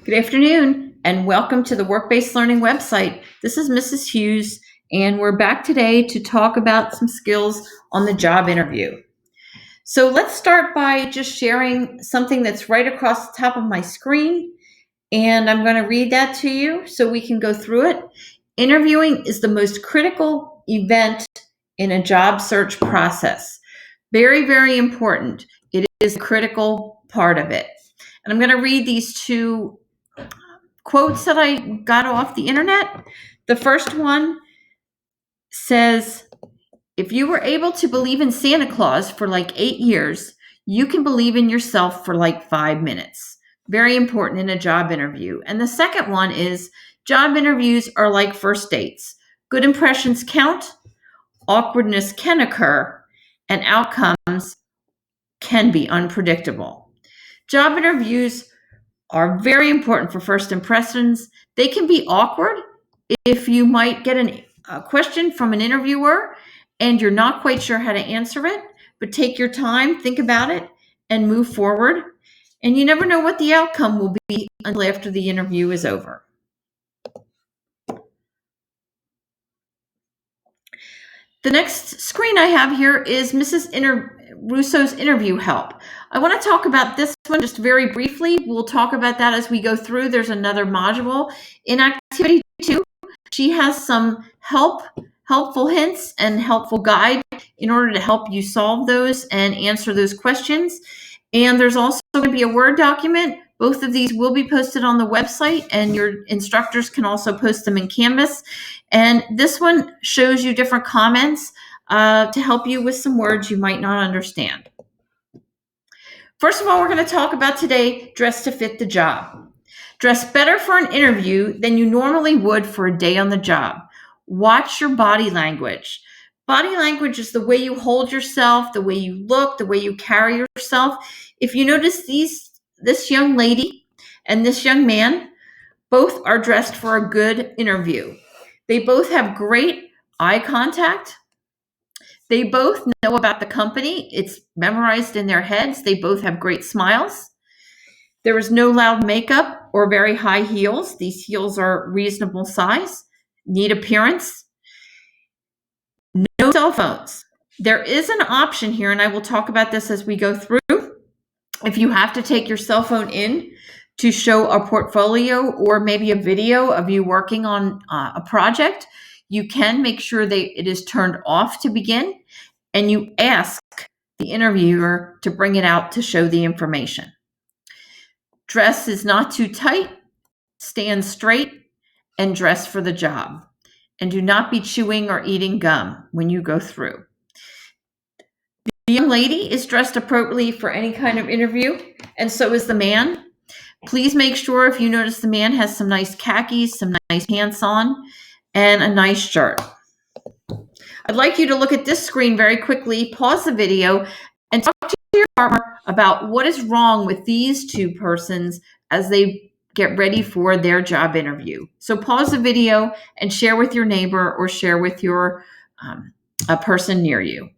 Good afternoon, and welcome to the Work-Based Learning website. This is Mrs. Hughes, and we're back today to talk about some skills on the job interview. So let's start by just sharing something that's right across the top of my screen, and I'm going to read that to you so we can go through it. Interviewing is the most critical event in a job search process. Very, very important. It is a critical part of it. And I'm going to read these two quotes that I got off the internet. The first one says, if you were able to believe in Santa Claus for like 8 years, you can believe in yourself for like 5 minutes. Very important in a job interview. And the second one is, job interviews are like first dates. Good impressions count, awkwardness can occur, and outcomes can be unpredictable. Job interviews are very important for first impressions. They can be awkward if you might get a question from an interviewer and you're not quite sure how to answer it, but take your time, think about it, and move forward. And you never know what the outcome will be until after the interview is over. The next screen I have here is Mrs. Russo's interview help. I want to talk about this one just very briefly. We'll talk about that as we go through. There's another module in Activity 2. She has some helpful hints and helpful guide in order to help you solve those and answer those questions. And there's also going to be a Word document. Both of these will be posted on the website, and your instructors can also post them in Canvas. And this one shows you different comments to help you with some words you might not understand. First of all, we're going to talk about today, dress to fit the job. Dress better for an interview than you normally would for a day on the job. Watch your body language. Body language is the way you hold yourself, the way you look, the way you carry yourself. If you notice this young lady and this young man, both are dressed for a good interview. They both have great eye contact. They both know about the company. It's memorized in their heads. They both have great smiles. There is no loud makeup or very high heels. These heels are reasonable size, neat appearance. No cell phones. There is an option here, and I will talk about this as we go through. If you have to take your cell phone in to show a portfolio or maybe a video of you working on a project, you can make sure that it is turned off to begin, and you ask the interviewer to bring it out to show the information. Dress is not too tight, stand straight, and dress for the job. And do not be chewing or eating gum when you go through. The young lady is dressed appropriately for any kind of interview, and so is the man. Please make sure if you notice the man has some nice khakis, some nice pants on, and a nice shirt. I'd like you to look at this screen very quickly, pause the video, and talk to your partner about what is wrong with these two persons as they get ready for their job interview. So pause the video and share with your neighbor or share with your a person near you.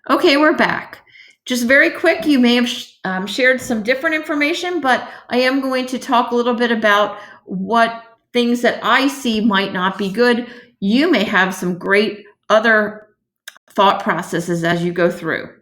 Okay, we're back. Just very quick, you may have shared some different information, but I am going to talk a little bit about what things that I see might not be good. You may have some great other thought processes as you go through.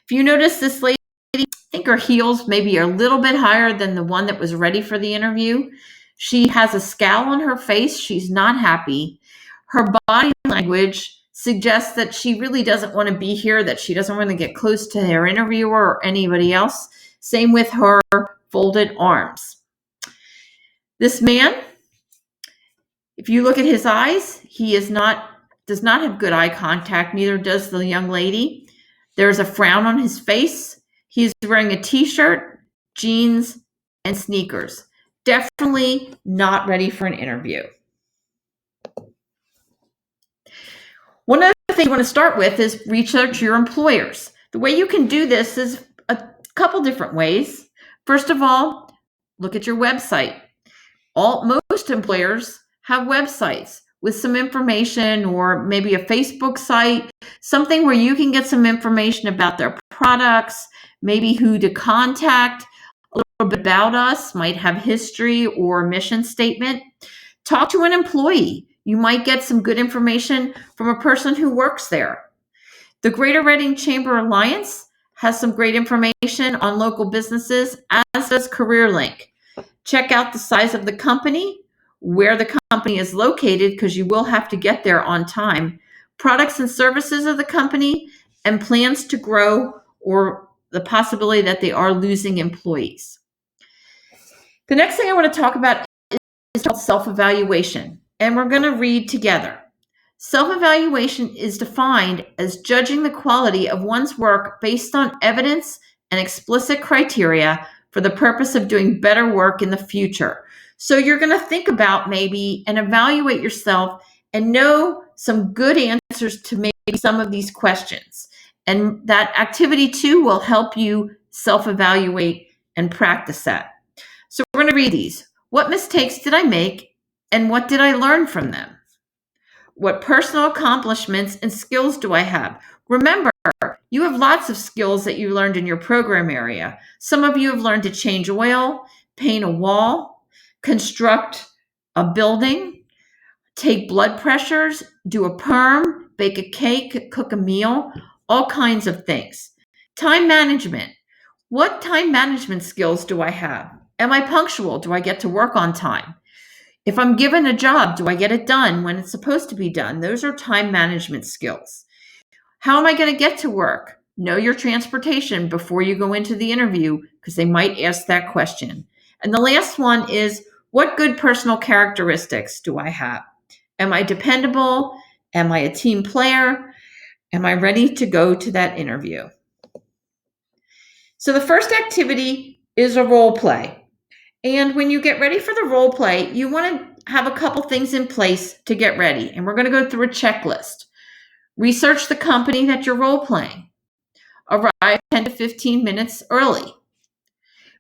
If you notice this lady, I think her heels maybe are a little bit higher than the one that was ready for the interview. She has a scowl on her face. She's not happy. Her body language suggests that she really doesn't want to be here, that she doesn't want to get close to her interviewer or anybody else. Same with her folded arms. This man, if you look at his eyes, he does not have good eye contact, neither does the young lady. There's a frown on his face. He's wearing a t-shirt, jeans, and sneakers. Definitely not ready for an interview. One other thing you want to start with is research your employers. The way you can do this is a couple different ways. First of all, look at your website. Most employers have websites with some information, or maybe a Facebook site, something where you can get some information about their products, maybe who to contact, a bit about us, might have history or mission statement. Talk to an employee. You might get some good information from a person who works there. The Greater Reading Chamber Alliance has some great information on local businesses, as does CareerLink. Check out the size of the company, where the company is located, because you will have to get there on time, products and services of the company, and plans to grow or the possibility that they are losing employees. The next thing I want to talk about is called self-evaluation, and we're going to read together. Self-evaluation is defined as judging the quality of one's work based on evidence and explicit criteria for the purpose of doing better work in the future. So you're going to think about maybe and evaluate yourself and know some good answers to maybe some of these questions. And that activity 2 will help you self-evaluate and practice that. So we're going to read these. What mistakes did I make and what did I learn from them? What personal accomplishments and skills do I have? Remember, you have lots of skills that you learned in your program area. Some of you have learned to change oil, paint a wall, construct a building, take blood pressures, do a perm, bake a cake, cook a meal, all kinds of things. Time management. What time management skills do I have? Am I punctual? Do I get to work on time? If I'm given a job, do I get it done when it's supposed to be done? Those are time management skills. How am I going to get to work? Know your transportation before you go into the interview, because they might ask that question. And the last one is, what good personal characteristics do I have? Am I dependable? Am I a team player? Am I ready to go to that interview? So the first activity is a role play. And when you get ready for the role play, you want to have a couple things in place to get ready. And we're going to go through a checklist. Research the company that you're role playing. Arrive 10 to 15 minutes early.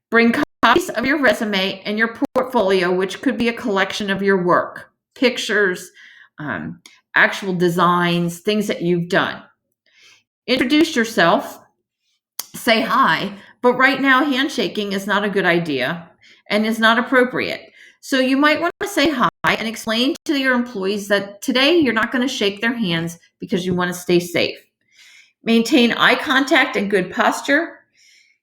Bring copies of your resume and your portfolio, which could be a collection of your work, pictures, actual designs, things that you've done. Introduce yourself. Say hi. But right now, handshaking is not a good idea and is not appropriate. So you might want to say hi and explain to your employees that today you're not going to shake their hands because you want to stay safe. Maintain eye contact and good posture.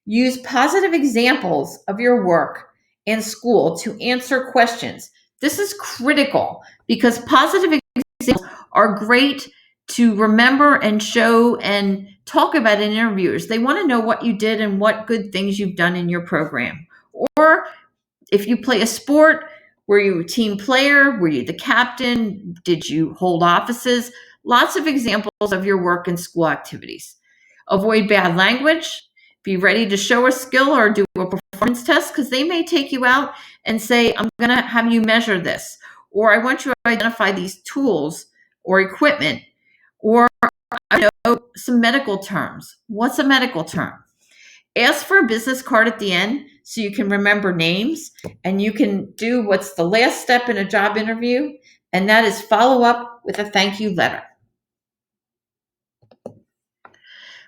Use positive examples of your work and school to answer questions. This is critical because positive examples are great to remember and show and talk about in interviews. They want to know what you did and what good things you've done in your program. Or if you play a sport, were you a team player? Were you the captain? Did you hold offices? Lots of examples of your work and school activities. Avoid bad language. Be ready to show a skill or do a performance test, because they may take you out and say, I'm going to have you measure this, or I want you to identify these tools or equipment, or I know some medical terms. What's a medical term? Ask for a business card at the end so you can remember names, and you can do what's the last step in a job interview, and that is follow up with a thank you letter.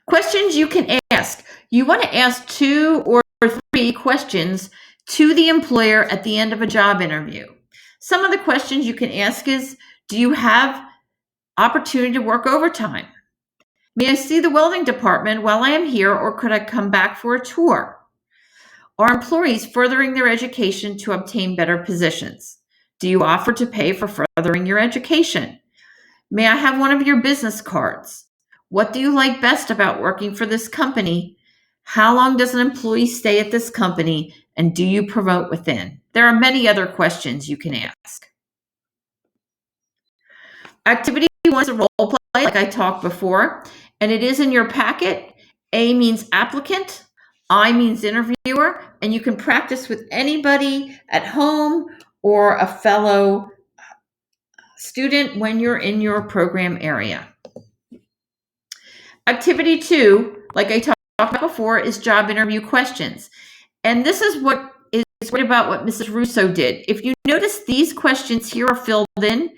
Questions you can ask. You want to ask 2 or 3 questions to the employer at the end of a job interview. Some of the questions you can ask is, do you have opportunity to work overtime? May I see the welding department while I am here, or could I come back for a tour? Are employees furthering their education to obtain better positions? Do you offer to pay for furthering your education? May I have one of your business cards? What do you like best about working for this company? How long does an employee stay at this company? And do you promote within? There are many other questions you can ask. Activity 1 is a role play, like I talked before, and it is in your packet. A means applicant, I means interviewer, and you can practice with anybody at home or a fellow student when you're in your program area. Activity 2, like I talked about before, is job interview questions. And this is what is great about what Mrs. Russo did. If you notice, these questions here are filled in.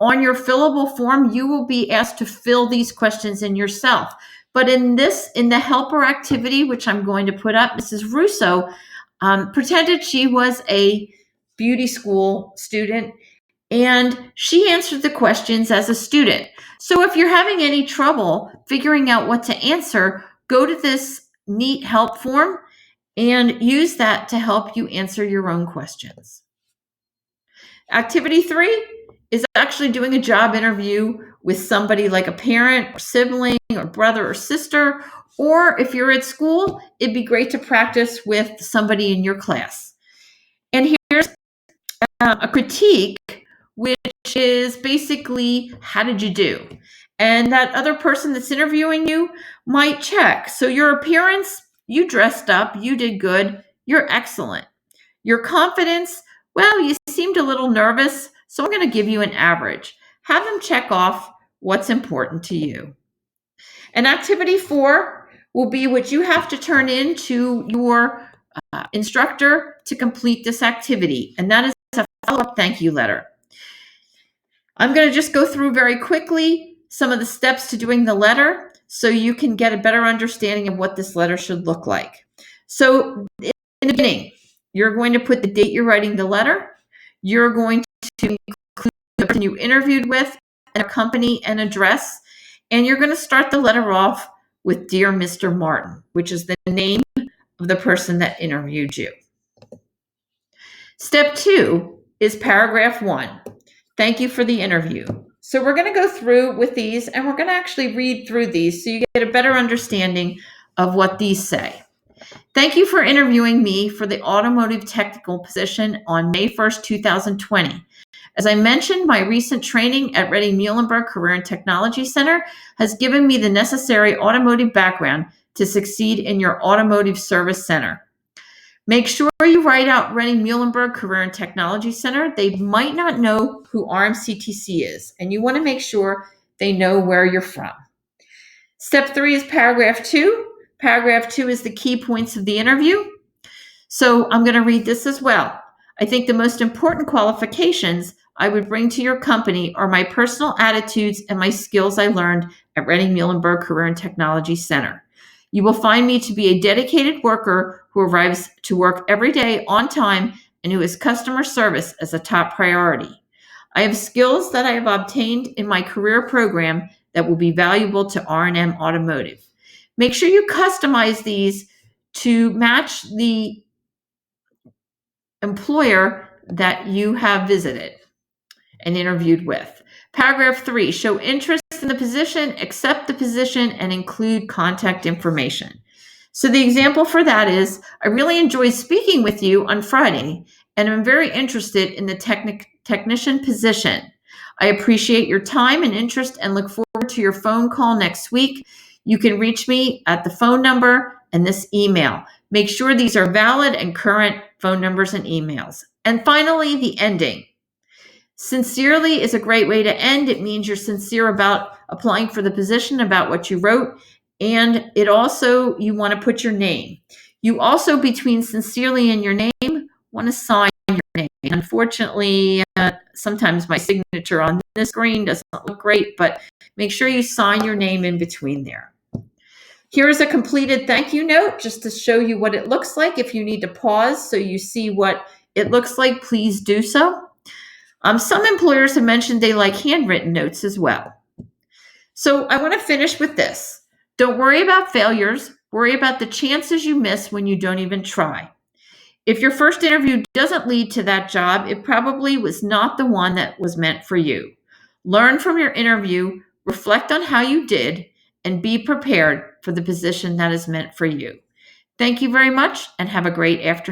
On your fillable form, you will be asked to fill these questions in yourself. But in the helper activity, which I'm going to put up, Mrs. Russo pretended she was a beauty school student, and she answered the questions as a student. So if you're having any trouble figuring out what to answer, go to this neat help form and use that to help you answer your own questions. Activity 3 is actually doing a job interview with somebody like a parent or sibling or brother or sister, or if you're at school, it'd be great to practice with somebody in your class. And here's a critique, which is basically, how did you do? And that other person that's interviewing you might check. So your appearance, you dressed up, you did good, you're excellent. Your confidence, well, you seemed a little nervous, so I'm going to give you an average. Have them check off what's important to you. And activity 4 will be what you have to turn in to your instructor to complete this activity, and that is a follow-up thank you letter. I'm going to just go through very quickly some of the steps to doing the letter so you can get a better understanding of what this letter should look like. So in the beginning, you're going to put the date you're writing the letter. You're going to include the person you interviewed with, and a company and address. And you're going to start the letter off with Dear Mr. Martin, which is the name of the person that interviewed you. Step 2 is paragraph 1. Thank you for the interview. So we're going to go through with these, and we're going to actually read through these so you get a better understanding of what these say. Thank you for interviewing me for the automotive technical position on May 1st, 2020. As I mentioned, my recent training at Reading-Muhlenberg Career and Technology Center has given me the necessary automotive background to succeed in your automotive service center. Make sure you write out Reading-Muhlenberg Career and Technology Center. They might not know who RMCTC is, and you want to make sure they know where you're from. Step 3 is paragraph 2. Paragraph 2 is the key points of the interview. So I'm going to read this as well. I think the most important qualifications I would bring to your company are my personal attitudes and my skills I learned at Reading-Muhlenberg Career and Technology Center. You will find me to be a dedicated worker who arrives to work every day on time and who has customer service as a top priority. I have skills that I have obtained in my career program that will be valuable to R&M Automotive. Make sure you customize these to match the employer that you have visited and interviewed with. Paragraph 3, show interest in the position, accept the position, and include contact information. So the example for that is, I really enjoyed speaking with you on Friday, and I'm very interested in the technician position. I appreciate your time and interest and look forward to your phone call next week. You can reach me at the phone number and this email. Make sure these are valid and current phone numbers and emails. And finally, the ending. Sincerely is a great way to end. It means you're sincere about applying for the position, about what you wrote, and it also, you want to put your name. You also, between sincerely and your name, want to sign your name. Unfortunately, sometimes my signature on this screen doesn't look great, but make sure you sign your name in between there. Here's a completed thank you note just to show you what it looks like. If you need to pause so you see what it looks like, please do so. Some employers have mentioned they like handwritten notes as well. So I want to finish with this. Don't worry about failures. Worry about the chances you miss when you don't even try. If your first interview doesn't lead to that job, it probably was not the one that was meant for you. Learn from your interview, reflect on how you did, and be prepared for the position that is meant for you. Thank you very much and have a great afternoon.